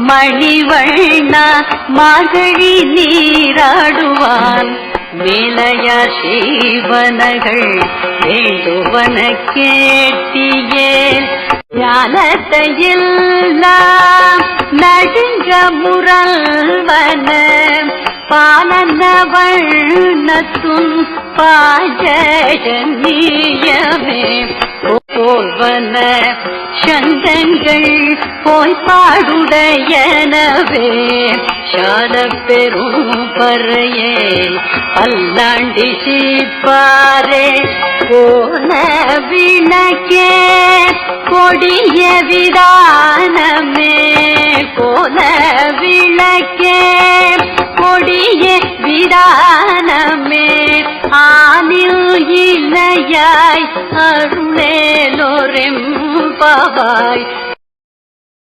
மணிவண்ணா மார்கழி நீராடுவான் மேலையார் செய்வனகள் வேண்டுவன கேட்டியேன் ஞானத்தையெல்லாம் நடுங்க முரல்வன பாலன வண்ணத்தும் பாஜனியமே போல்வன சங்கங்கள் போய் பாடுடையனவே சால பெரும் பறையே பல்லாண்டி சீப்பாரே போன விளக்கே கொடிய விதானமே போன விளக்கே கொடிய விதானமே ஆனில் இளையாய் அருளேலோரெம் பாவாய்